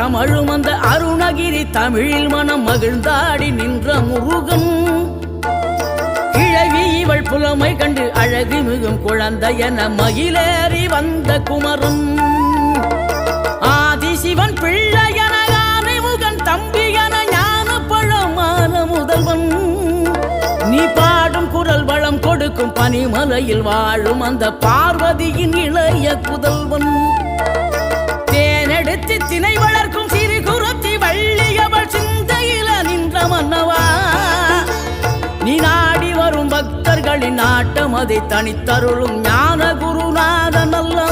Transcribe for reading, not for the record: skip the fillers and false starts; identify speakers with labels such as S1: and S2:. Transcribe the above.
S1: கமழும் அந்த அருணகிரி தமிழில் மனம் மகிழ்ந்தாடி நின்ற முருகன். கிழவி இவள் புலமை கண்டு அழகு மிகும் குழந்தை என மகிழேறி வந்த குமரன். ஆதிசிவன் பிள்ளையன ஆனைமுகன் தம்பி என ஞான பழமான முதல்வன். நீ பாடும் குரல் வளம் கொடுக்கும் பனிமலையில் வாழும் அந்த பார்வதியின் இளைய புதல்வன். தேனெடுத்து திணை வளர்க்கும் சிறு குரத்தி வள்ளியவள் சிந்தையில நின்ற மன்னவா. நீ நாடி வரும் பக்தர்களின் நாட்டம் அதை தனித்தருளும் ஞான குருநாதன் அல்லவா.